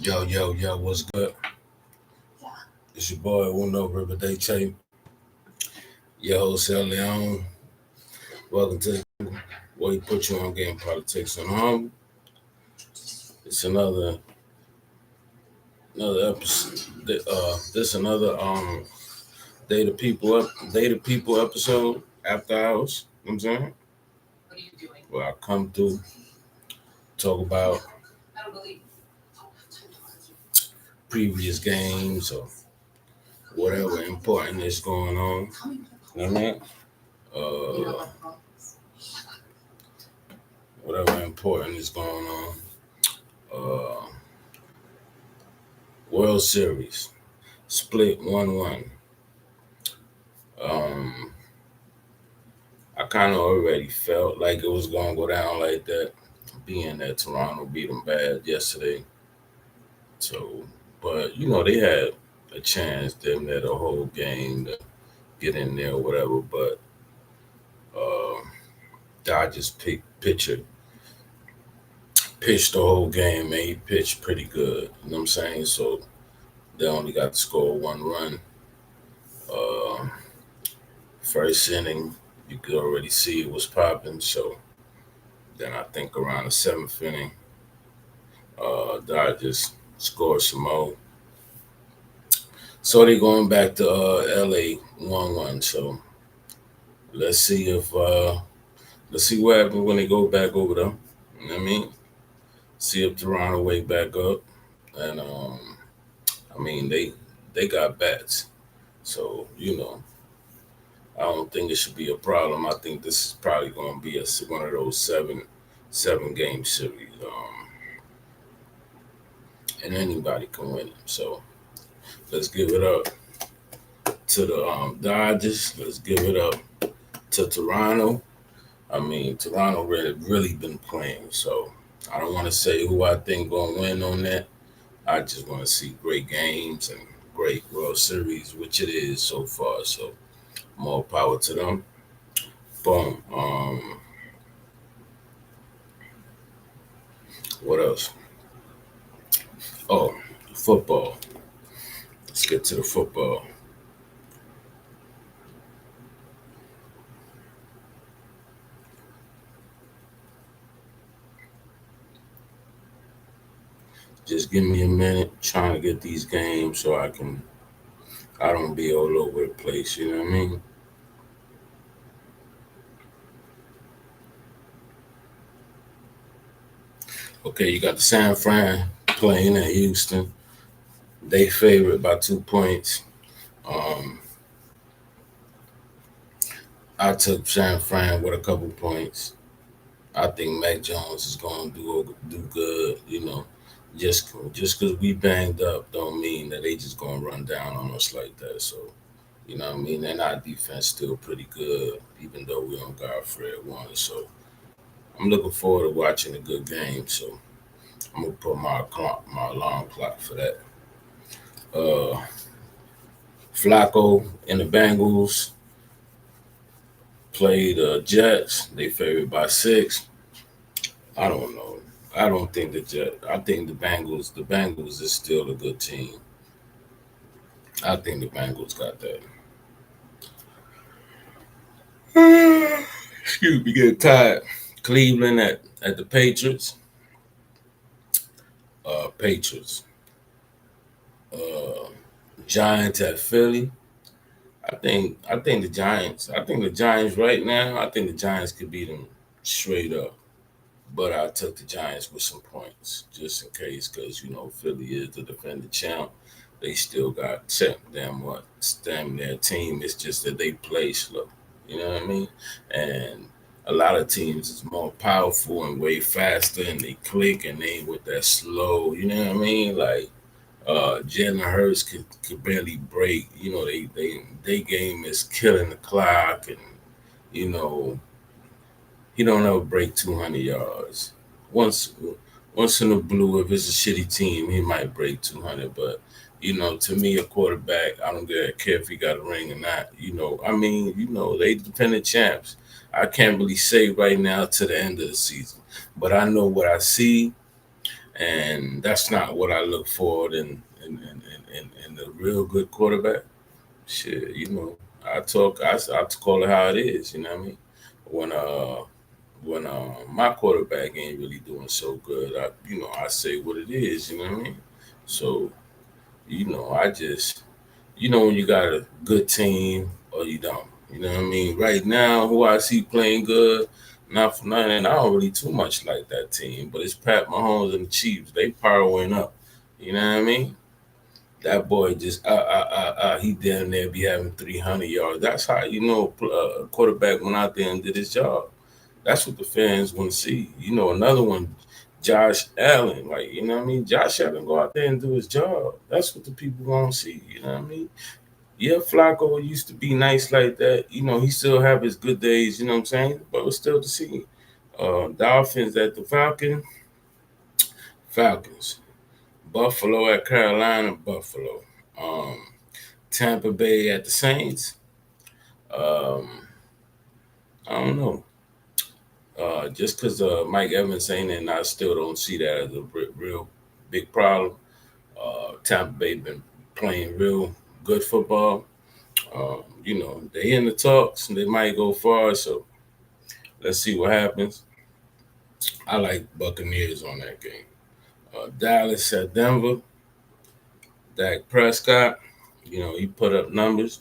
Yo, what's good? It's your boy Uno Riverdate, your host El Leon. Welcome to where he put you on game politics and it's another episode. This another Data People episode after hours. You know what I'm saying? Where I come through talk about previous games or whatever important is going on. You know what I mean? Uh, whatever important is going on. Uh, World Series split 1-1. Um, I kind of already felt like it was gonna go down like that, being that Toronto beat them bad yesterday. So, but they had a chance, them there the whole game to get in there or whatever. But uh, Dodgers pitched the whole game, and he pitched pretty good. You know what I'm saying? So they only got to score one run. Uh, First inning, you could already see it was popping. So then I think around the seventh inning, Dodgers scored some more. So they going back to LA 1-1. So let's see if let's see what happens when they go back over there. You know what I mean? See if Toronto wake back up. And I mean they got bats. So, I don't think it should be a problem. I think this is probably going to be one of those seven game series. And anybody can win it. So let's give it up to the Dodgers. Let's give it up to Toronto. I mean, Toronto really been playing. So I don't want to say who I think gonna win on that. I just want to see great games and great World Series, which it is so far. So more power to them. Boom. What else? Oh, football. Let's get to the football. Just give me a minute trying to get these games so I don't be all over the place, you know what I mean? Okay, you got the San Fran playing at Houston. They favorite by 2 points. Um, I took San Fran with a couple points. I think Mac Jones is going to do good. Just because we banged up don't mean that they just going to run down on us like that. So you know what I mean. And our defense still pretty good, even though we don't got Fred Warner. So I'm looking forward to watching a good game. So I'm gonna put my alarm clock for that. Uh, Flacco and the Bengals play the Jets. They favored by 6. I don't know. I don't think the Jet. I think the Bengals. The Bengals is still a good team. I think the Bengals got that. Excuse me, get tired. Cleveland at the Patriots. Patriots. Uh, Giants at Philly. I think the Giants. I think the Giants right now. I think the Giants could beat them straight up. But I took the Giants with some points just in case, because Philly is the defending champ. They still got stem their team. It's just that they play slow. You know what I mean? And a lot of teams is more powerful and way faster, and they click and they ain't with that slow. You know what I mean? Like Jalen Hurts could barely break. They game is killing the clock, and you know he don't ever break 200 yards. Once once in a blue, if it's a shitty team, he might break 200. But to me, a quarterback, I don't care if he got a ring or not. They defending champs. I can't really say right now to the end of the season, but I know what I see, and that's not what I look for in the real good quarterback. Shit, I call it how it is. You know what I mean? When my quarterback ain't really doing so good, I say what it is. You know what I mean? So I just when you got a good team or you don't. You know what I mean? Right now, who I see playing good, not for nothing, I don't really too much like that team, but it's Pat Mahomes and the Chiefs. They powering up. You know what I mean? That boy just he damn near be having 300 yards. That's how a quarterback went out there and did his job. That's what the fans want to see. Another one, Josh Allen. Like, you know what I mean? Josh Allen go out there and do his job. That's what the people want to see. You know what I mean? Yeah, Flacco used to be nice like that. He still have his good days, you know what I'm saying? But it's still to see. Dolphins at the Falcons. Buffalo at Carolina, Buffalo. Um, Tampa Bay at the Saints. Um, I don't know. Just because Mike Evans ain't in, I still don't see that as a real big problem. Tampa Bay been playing real good football. They in the talks and they might go far. So let's see what happens. I like Buccaneers on that game. Dallas at Denver. Dak Prescott. He put up numbers.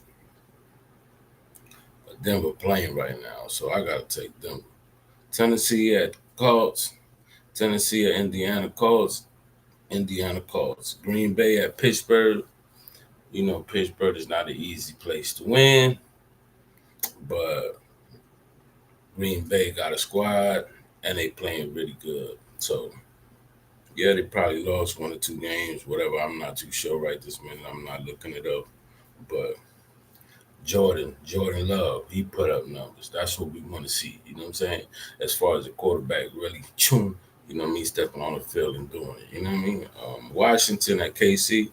But Denver playing right now, so I gotta take Denver. Tennessee at Colts. Tennessee at Indiana Colts. Indiana Colts. Green Bay at Pittsburgh. Pittsburgh is not an easy place to win, but Green Bay got a squad and they playing really good. So yeah, they probably lost one or two games, whatever. I'm not too sure right this minute. I'm not looking it up. But Jordan Love, he put up numbers. That's what we want to see. You know what I'm saying? As far as the quarterback really stepping on the field and doing it. You know what I mean? Washington at KC.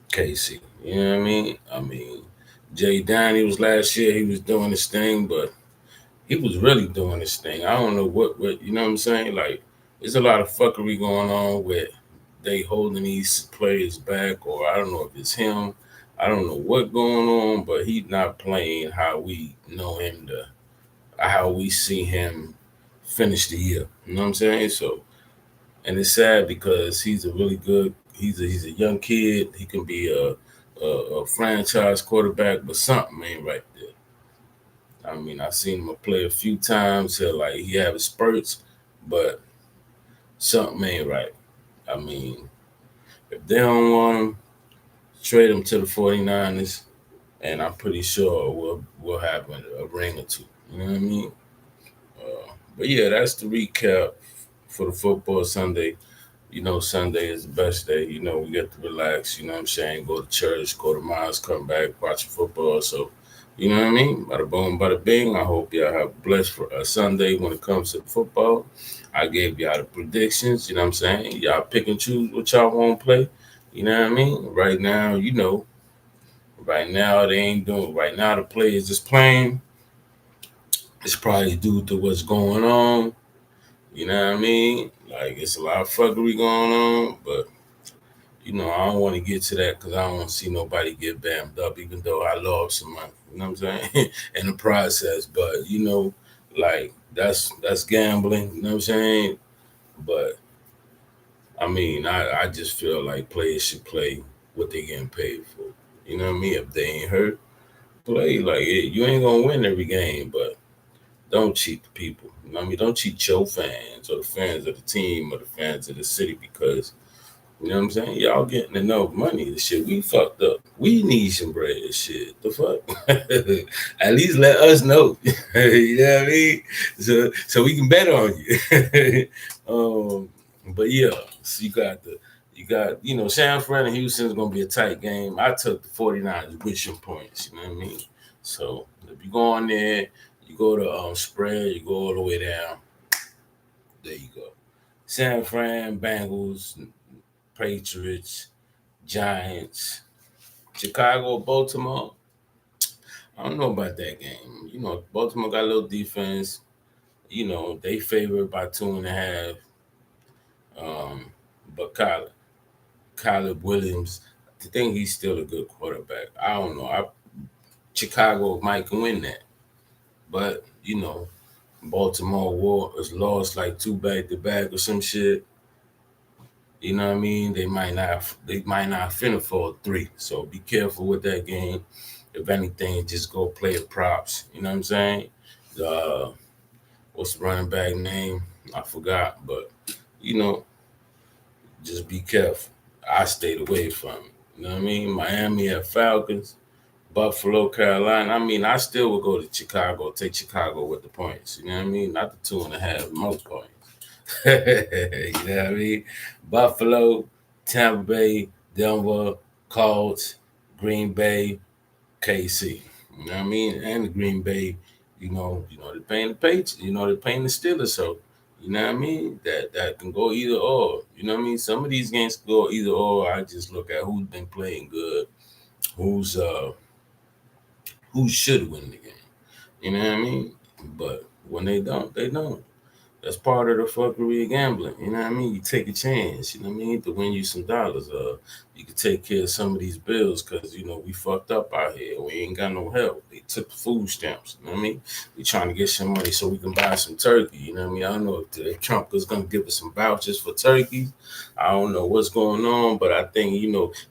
KC. You know what I mean? Jay Daniels last year, he was doing his thing, but he was really doing his thing. I don't know what you know what I'm saying? Like, there's a lot of fuckery going on with they holding these players back, or I don't know if it's him. I don't know what going on, but he's not playing how we know him to, how we see him finish the year. You know what I'm saying? So, and it's sad because he's a really good. He's a young kid. He can be a franchise quarterback, but something ain't right there. I seen him play a few times. He have his spurts, but something ain't right. I mean, if they don't want him, trade him to the 49ers, and I'm pretty sure we'll have a ring or two. You know what I mean? But yeah, that's the recap for the football Sunday. Sunday is the best day. We get to relax. You know what I'm saying? Go to church, go to mosque, come back, watch football. So, you know what I mean? Bada boom, bada bing. I hope y'all have a blessed for a Sunday when it comes to football. I gave y'all the predictions. You know what I'm saying? Y'all pick and choose what y'all want to play. You know what I mean? Right now, right now they ain't doing. Right now the players just playing. It's probably due to what's going on. You know what I mean? Like, it's a lot of fuckery going on, but I don't want to get to that because I don't want to see nobody get bammed up, even though I lost some money. You know what I'm saying? In the process, but like that's gambling. You know what I'm saying? But I just feel like players should play what they getting paid for. You know what I mean? If they ain't hurt, play like it. You ain't gonna win every game, but don't cheat the people. You know what I mean? Don't cheat your fans or the fans of the team or the fans of the city because you know what I'm saying? Y'all getting enough money. The shit we fucked up. We need some bread. Shit, the fuck. At least let us know. You know what I mean? So we can bet on you. But yeah, so San Fran and Houston's gonna be a tight game. I took the 49ers with some points. You know what I mean? So if you go on there, you go to spread, you go all the way down. There you go. San Fran, Bengals, Patriots, Giants, Chicago, Baltimore. I don't know about that game. Baltimore got a little defense. They favored by 2.5. but Caleb Williams, I think he's still a good quarterback. I don't know. Chicago might win that, but Baltimore has lost like two back to back or some shit. You know what I mean? They might not. They might not finish for a three. So be careful with that game. If anything, just go play the props. You know what I'm saying? Uh, what's the running back name? I forgot, but you know, just be careful. I stayed away from it. You know what I mean? Miami at Falcons, Buffalo, Carolina. I mean, I still would go to Chicago, take Chicago with the points. You know what I mean? Not the 2.5, most points. You know what I mean? Buffalo, Tampa Bay, Denver, Colts, Green Bay, KC. You know what I mean? And the Green Bay, they're paying the Patriots, they're paying the Steelers. So, you know what I mean? That can go either or. You know what I mean? Some of these games can go either or. I just look at who's been playing good, who's who should win the game. You know what I mean? But when they don't, they don't. That's part of the fuckery of gambling. You know what I mean? You take a chance, you know what I mean, to win you some dollars. You can take care of some of these bills because, we fucked up out here. We ain't got no help. They took food stamps, you know what I mean? We trying to get some money so we can buy some turkey, you know what I mean? I don't know if Trump is going to give us some vouchers for turkeys. I don't know what's going on, but I think,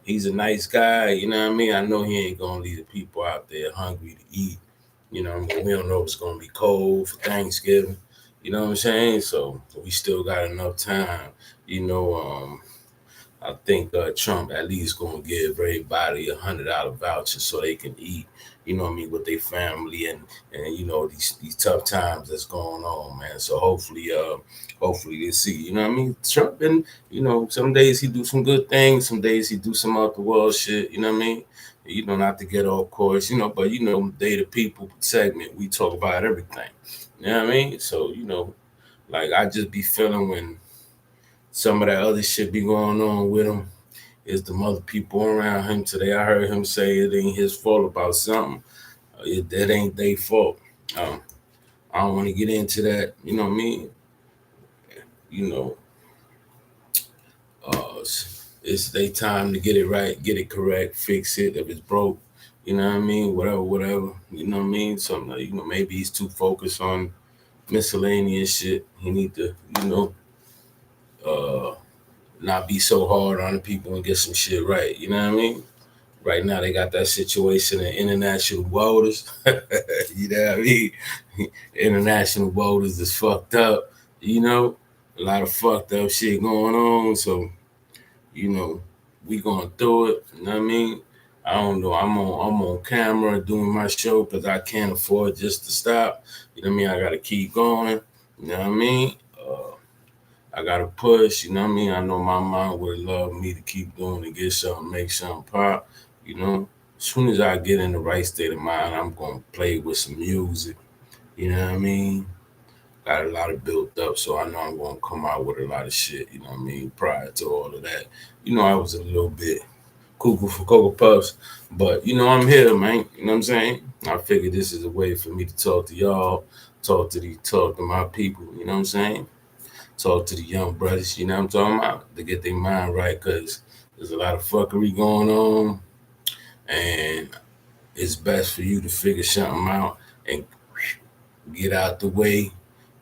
he's a nice guy, you know what I mean? I know he ain't going to leave the people out there hungry to eat. We don't know if it's going to be cold for Thanksgiving. You know what I'm saying? So we still got enough time. I think Trump at least gonna give everybody $100 voucher so they can eat. You know what I mean, with their family and these tough times that's going on, man. So hopefully they see. You know what I mean? Trump and some days he do some good things, some days he do some out the world shit. You know what I mean? Not to get off course. But they the people segment. We talk about everything. You know what I mean? So, like I just be feeling when some of that other shit be going on with him is the mother people around him today. I heard him say it ain't his fault about something. That ain't their fault. Um, I don't want to get into that. You know what I mean? You know, it's their time to get it right, get it correct, fix it. If it's broke, you know what I mean? Whatever. You know what I mean? Something like, maybe he's too focused on miscellaneous shit. He need to, uh, not be so hard on the people and get some shit right. You know what I mean? Right now they got that situation in international waters. You know what I mean? International waters is fucked up. A lot of fucked up shit going on. So, you know, we going through it. You know what I mean? I don't know. I'm on camera doing my show because I can't afford just to stop. You know what I mean? I gotta keep going. You know what I mean? I gotta push, you know what I mean? I know my mom would love me to keep doing and get something, make something pop, you know. As soon as I get in the right state of mind, I'm gonna play with some music, you know what I mean? Got a lot of built up, so I know I'm gonna come out with a lot of shit, you know what I mean? Prior to all of that. I was a little bit cuckoo for Cocoa Puffs, but I'm here, man. You know what I'm saying? I figured this is a way for me to talk to y'all, talk to my people, you know what I'm saying? Talk to the young brothers, you know what I'm talking about, to get their mind right because there's a lot of fuckery going on and it's best for you to figure something out and get out the way,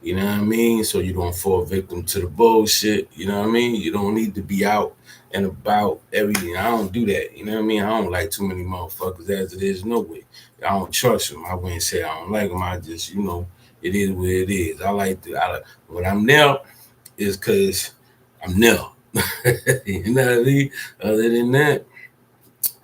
you know what I mean? So you don't fall victim to the bullshit, you know what I mean? You don't need to be out and about everything. I don't do that, you know what I mean? I don't like too many motherfuckers as it is, no way. I don't trust them. I wouldn't say I don't like them. I just, it is what it is. When I'm there, is because I'm nil. You know what I mean? Other than that,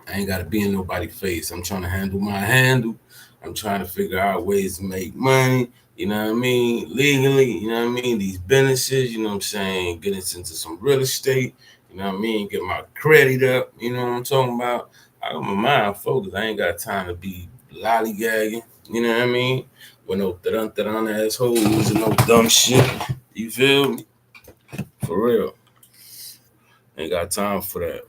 I ain't got to be in nobody's face. I'm trying to handle my handle. I'm trying to figure out ways to make money. You know what I mean? Legally, you know what I mean? These businesses, you know what I'm saying? Get into some real estate. You know what I mean? Get my credit up. You know what I'm talking about? I got my mind focused. I ain't got time to be lollygagging. You know what I mean? With no dun assholes and no dumb shit. You feel me? For real. Ain't got time for that.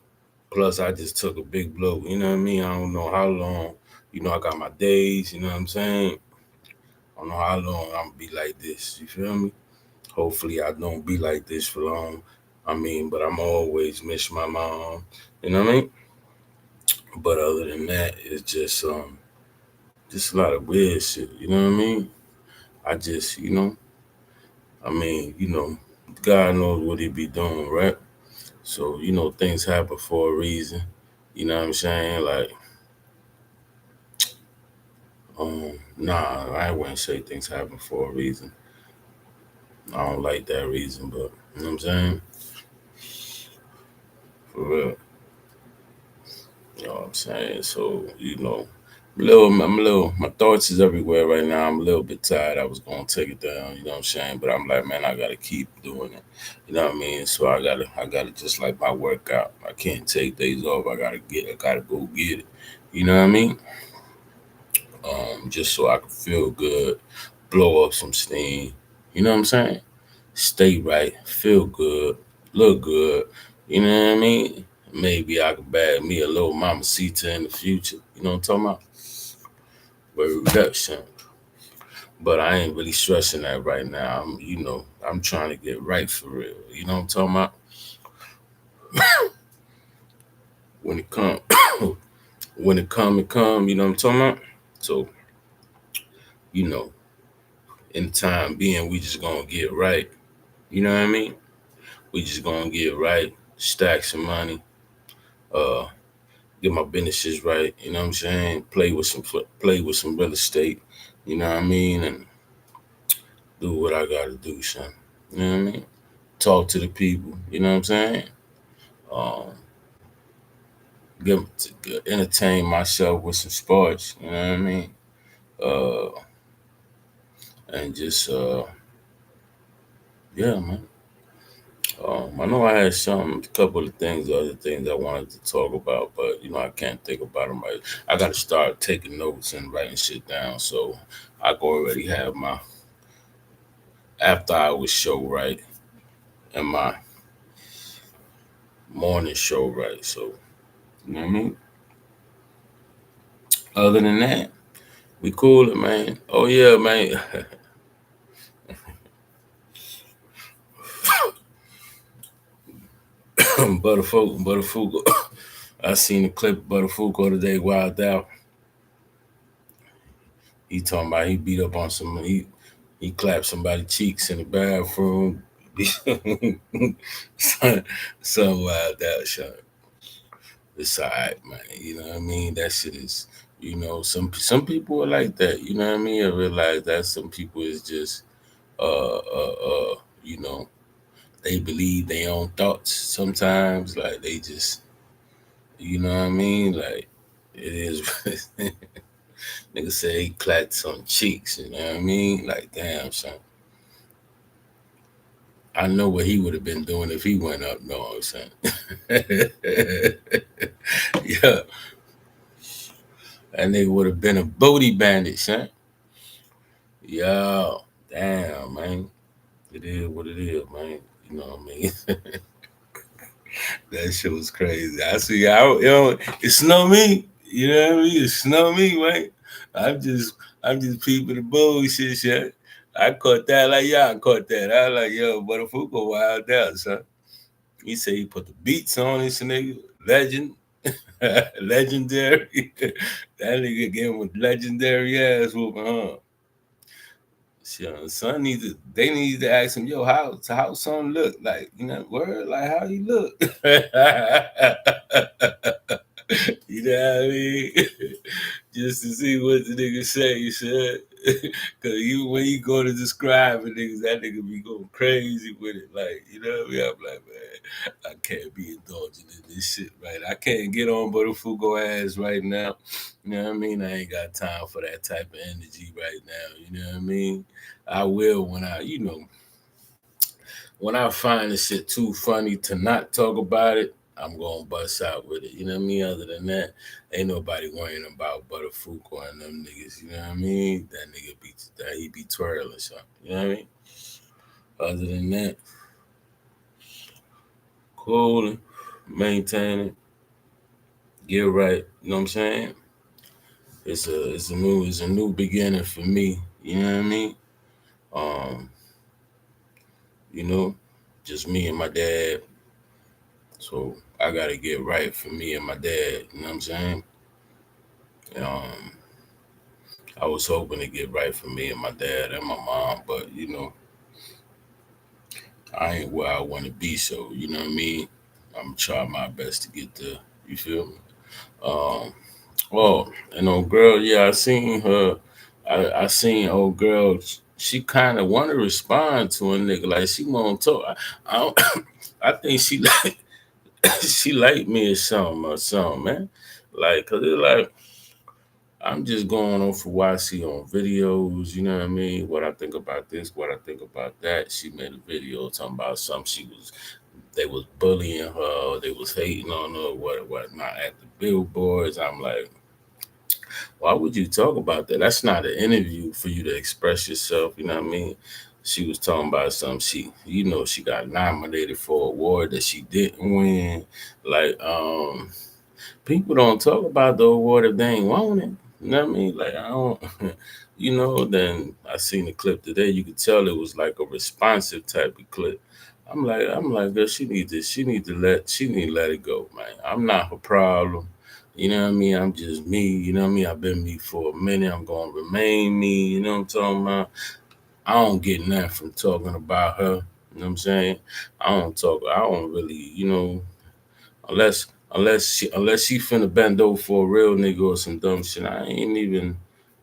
Plus, I just took a big blow. You know what I mean? I don't know how long. I got my days. You know what I'm saying? I don't know how long I'm going to be like this. You feel me? Hopefully, I don't be like this for long. I mean, but I'm always miss my mom. You know what I mean? But other than that, it's just a lot of weird shit. You know what I mean? I just, I mean, God knows what he be doing, right? So, things happen for a reason. You know what I'm saying? Like, nah, I wouldn't say things happen for a reason. I don't like that reason, but you know what I'm saying? For real. You know what I'm saying? So, my thoughts is everywhere right now. I'm a little bit tired. I was gonna take it down, you know what I'm saying? But I'm like, man, I gotta keep doing it. You know what I mean? So I gotta just like my workout. I can't take days off. I gotta go get it. You know what I mean? Just so I can feel good, blow up some steam. You know what I'm saying? Stay right, feel good, look good. You know what I mean? Maybe I could bag me a little mamacita in the future. You know what I'm talking about? But reduction. But I ain't really stressing that right now. I'm trying to get right for real. You know what I'm talking about? When it come, when it come. You know what I'm talking about? So, you know, in the time being, we just gonna get right. You know what I mean? We just gonna get right, stack some money, uh, get my businesses right. You know what I'm saying? Play with some real estate. You know what I mean? And do what I gotta do, son. You know what I mean? Talk to the people. You know what I'm saying? Um, entertain myself with some sports. You know what I mean? Uh, and just yeah, man. I know I had a couple of things, other things I wanted to talk about, but I can't think about them right. I got to start taking notes and writing shit down, so I can already have my after hours show right and my morning show right. So you know what I mean. Other than that, we cool, man. Oh yeah, man. Butterfugo. I seen the clip of Butterfugo today. Wild out. He talking about he beat up on he clapped somebody cheeks in the bathroom. Some wild out, Sean. It's alright, man. You know what I mean? That shit is, some people are like that. You know what I mean? I realize that some people is just, you know, they believe their own thoughts sometimes. Like they just, you know what I mean? Like it is. Nigga said he clapped some cheeks. You know what I mean? Like damn, son. I know what he would have been doing if he went up. No, I'm saying. Yeah, that nigga would have been a booty bandit, son. Yo, damn, man. It is what it is, man. You know what I mean? That shit was crazy. I see, it's no me. You know what I mean? It's no me, man. I'm just, I'm just peeping the bullshit, shit. I caught that like y'all caught that. I was like, yo, Butterfuko wild out, son. He said he put the beats on this nigga. Legend. Legendary. That nigga gave him a legendary ass whooping, huh? Shit, son they need to ask him, yo, how son look? Like, word, like how he look. You know what I mean? Just to see what the nigga say, you said. Cause when you go to describe it, niggas, that nigga be going crazy with it. Like, you know what I mean? I'm like, man, I can't be indulging in this shit, right? I can't get on Butterfugo ass right now. You know what I mean? I ain't got time for that type of energy right now. You know what I mean? I will when I find the shit too funny to not talk about it, I'm gonna bust out with it. You know what I mean? Other than that, ain't nobody worrying about Butterfuko and them niggas. You know what I mean? That he be twirling something. You know what I mean? Other than that, cool, maintain it, get right. You know what I'm saying? It's a new beginning for me. You know what I mean? Um, you know, just me and my dad. So I gotta get right for me and my dad. You know what I'm saying? Um, I was hoping to get right for me and my dad and my mom, but I ain't where I want to be. So you know what I mean? I'm trying my best to get there. You feel me? Um, oh, and old girl, yeah, I seen her. I seen old girl. She kind of want to respond to a nigga like she want to talk. I don't, I think she like she like me or something, man. Like, cause it like I'm just going off of what I see on videos. You know what I mean? What I think about this, what I think about that. She made a video talking about something they was bullying her, they was hating on her, what not at the billboards. I'm like, why would you talk about that? That's not an interview for you to express yourself. You know what I mean? She was talking about something she got nominated for an award that she didn't win. Like, people don't talk about the award if they ain't won it. You know what I mean? Like, I don't, then I seen the clip today. You could tell it was like a responsive type of clip. I'm like, girl, she need to let it go, man. I'm not her problem. You know what I mean? I'm just me. You know what I mean? I've been me for a minute. I'm gonna remain me. You know what I'm talking about? I don't get nothing from talking about her. You know what I'm saying? I don't really, unless unless she finna bend over for a real nigga or some dumb shit. I ain't even,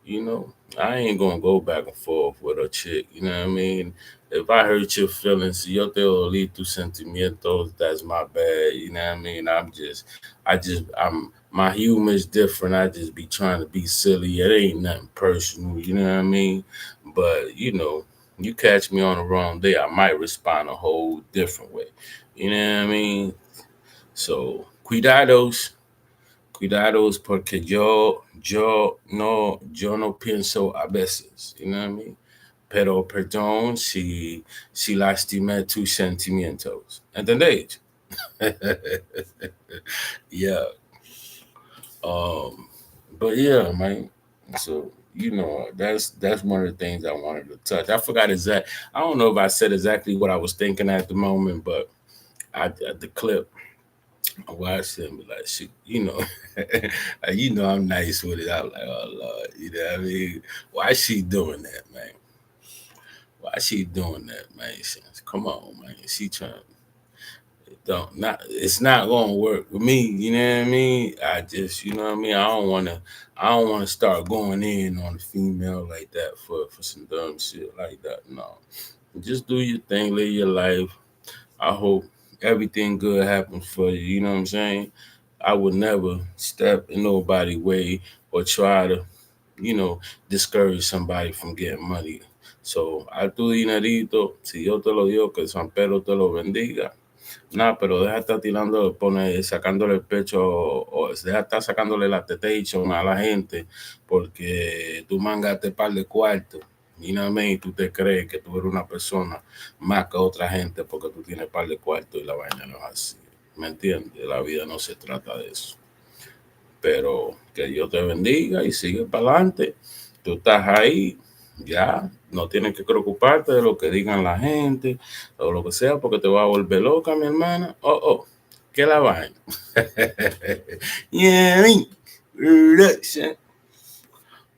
you know, I ain't gonna go back and forth with a chick. You know what I mean? If I hurt your feelings, yo te olí tus sentimientos. That's my bad. You know what I mean? My humor is different. I just be trying to be silly. It ain't nothing personal. You know what I mean? But you catch me on the wrong day, I might respond a whole different way. You know what I mean? So, cuidados porque yo no pienso a veces, you know what I mean? Pero perdón si lastimé tus sentimientos. ¿Entendéis? Yeah. Um, but yeah, man. So that's one of the things I wanted to touch. I forgot I don't know if I said exactly what I was thinking at the moment, but the clip I watched him be like, shit, like, I'm nice with it. I'm like, oh Lord, you know what I mean? Why she doing that, man? Why she doing that, man? Come on, man. She trying don't not it's not gonna work with me, you know what I mean? I just you know what I mean, I don't wanna start going in on a female like that for some dumb shit like that. No. Just do your thing, live your life. I hope everything good happens for you. You know what I'm saying? I would never step in nobody's way or try to, you know, discourage somebody from getting money. So, a tu dinerito, si Dios te lo dio, que San Pedro te lo bendiga. Nada, pero deja de estar tirando, sacándole el pecho, o deja de estar sacándole la tetation a la gente, porque tú mangaste par de cuartos. Y nada más, y tú te crees que tú eres una persona más que otra gente porque tú tienes par de cuartos y la vaina no es así. ¿Me entiendes? La vida no se trata de eso. Pero que Dios te bendiga y sigue para adelante. Tú estás ahí, ya, no tienes que preocuparte de lo que digan la gente o lo que sea, porque te va a volver loca, mi hermana. Oh, que la vaina. Yeah, reduction.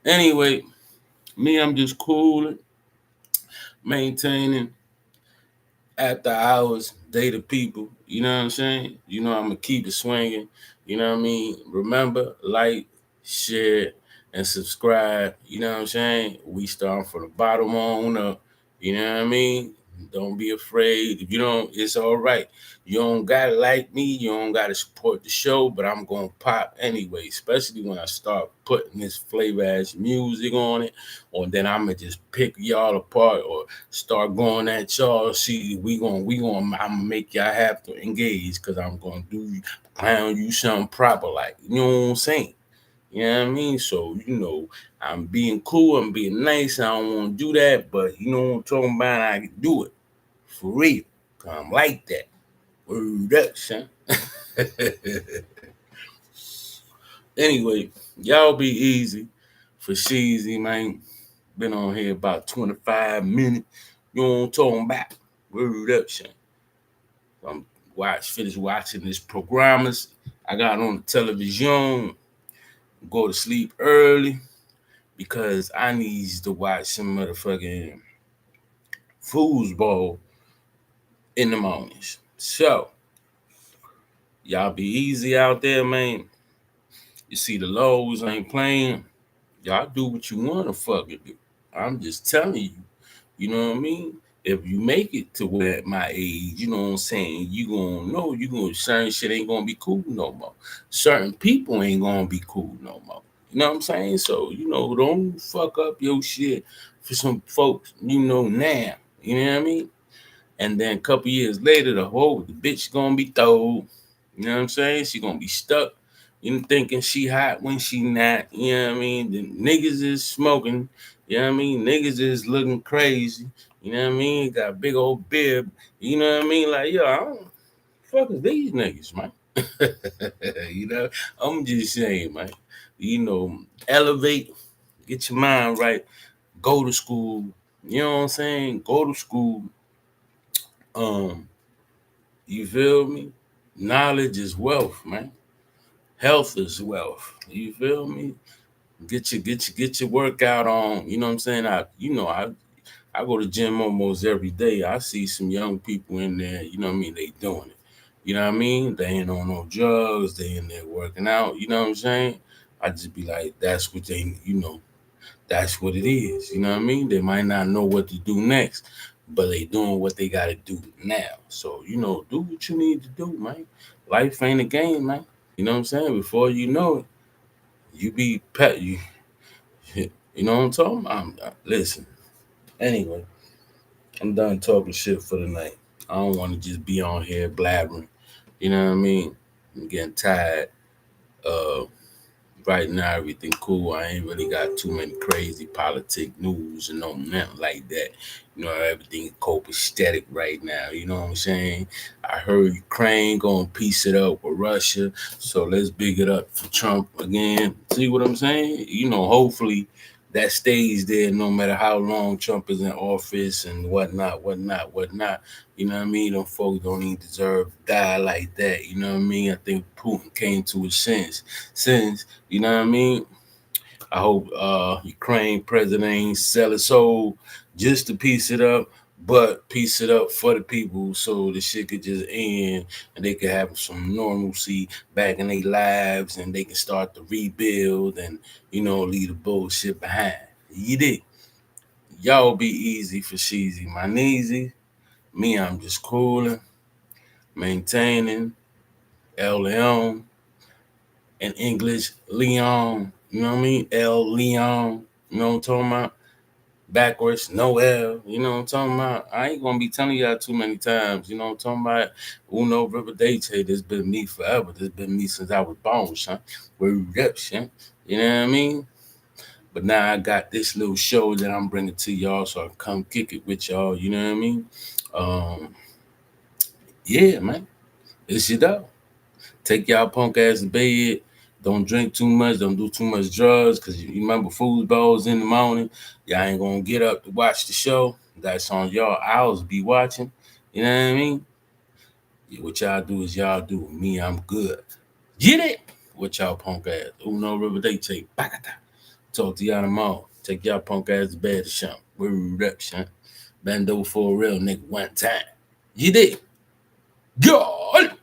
Anyway, me, I'm just cool, maintaining after hours, data people. You know what I'm saying? I'm gonna keep it swinging. You know what I mean? Remember, like, share, and subscribe. You know what I'm saying? We start from the bottom on up. You know what I mean? Don't be afraid. If you don't, it's all right. You don't gotta like me. You don't gotta support the show, but I'm gonna pop anyway. Especially when I start putting this flavor ass music on it, or then I'ma just pick y'all apart or start going at y'all. See, I'm gonna make y'all have to engage because I'm gonna clown you something proper, like, you know what I'm saying? You know what I mean? So, I'm being cool, I'm being nice. I don't want to do that, but you know what I'm talking about? I can do it for real. 'Cause I'm like that. Word up, son. Anyway, y'all be easy for Sheezy, man. Been on here about 25 minutes. You know what I'm talking about? Word up, son. finish watching this programmers I got on the television, go to sleep early because I needs to watch some motherfucking foosball in the mornings. So y'all be easy out there, man. You see the lows ain't playing. Y'all do what you want to fucking do. I'm just telling you. You know what I mean? If you make it to where at my age, you know what I'm saying, you gonna know certain shit ain't gonna be cool no more. Certain people ain't gonna be cool no more. You know what I'm saying? So, don't fuck up your shit for some folks, now. You know what I mean? And then a couple years later, the bitch gonna be thrown. You know what I'm saying? She gonna be stuck. Thinking she hot when she not. You know what I mean? The niggas is smoking. You know what I mean? Niggas is looking crazy. You know what I mean? Got a big old bib. You know what I mean? Like, yo, I don't fuck is these niggas, man. I'm just saying, man. Elevate, get your mind right, go to school. You know what I'm saying? Go to school. Um, you feel me? Knowledge is wealth, man. Health is wealth. You feel me? Get your workout on. You know what I'm saying? I go to gym almost every day. I see some young people in there, you know what I mean? They doing it. You know what I mean? They ain't on no drugs, they in there working out, you know what I'm saying? I just be like, that's what it is. You know what I mean? They might not know what to do next, but they doing what they gotta do now. So, do what you need to do, man. Life ain't a game, man. You know what I'm saying? Before you know it, you be pet you. You know what I'm talking about? Listen. Anyway, I'm done talking shit for the night. I don't want to just be on here blabbering. You know what I mean? I'm getting tired. Uh, right now, everything cool. I ain't really got too many crazy politic news and no nothing like that. Everything copacetic right now. You know what I'm saying? I heard Ukraine gonna piece it up with Russia, so let's big it up for Trump again. See what I'm saying? Hopefully that stays there no matter how long Trump is in office and whatnot. You know what I mean? Them folks don't even deserve to die like that. You know what I mean? I think Putin came to his sense. You know what I mean? I hope Ukraine president ain't sell his soul just to piece it up, but piece it up for the people so the shit could just end and they could have some normalcy back in their lives and they can start to rebuild and, leave the bullshit behind. You did. Y'all be easy for Sheezy. My Neezy. Me, I'm just cooling, maintaining, El Leon, in English, Leon. You know what I mean? El Leon. You know what I'm talking about? Backwards, no L. You know what I'm talking about? I ain't gonna be telling y'all too many times. You know what I'm talking about? Uno River Date. This been me forever. This been me since I was born, son. We're reps, son. You know what I mean? But now I got this little show that I'm bringing to y'all, so I can come kick it with y'all. You know what I mean? Um, yeah, man. It's your dog. Take y'all punk ass to bed. Don't drink too much. Don't do too much drugs. Cause you remember foosballs in the morning. Y'all ain't gonna get up to watch the show. That's on y'all. I'll be watching. You know what I mean? Yeah, what y'all do is y'all do. Me, I'm good. Get it? What y'all punk ass? Uno River Day take. Talk to y'all tomorrow. Take y'all punk ass to bed to shop. We're reps, huh? Bend over for a real nigga one time. You did. God.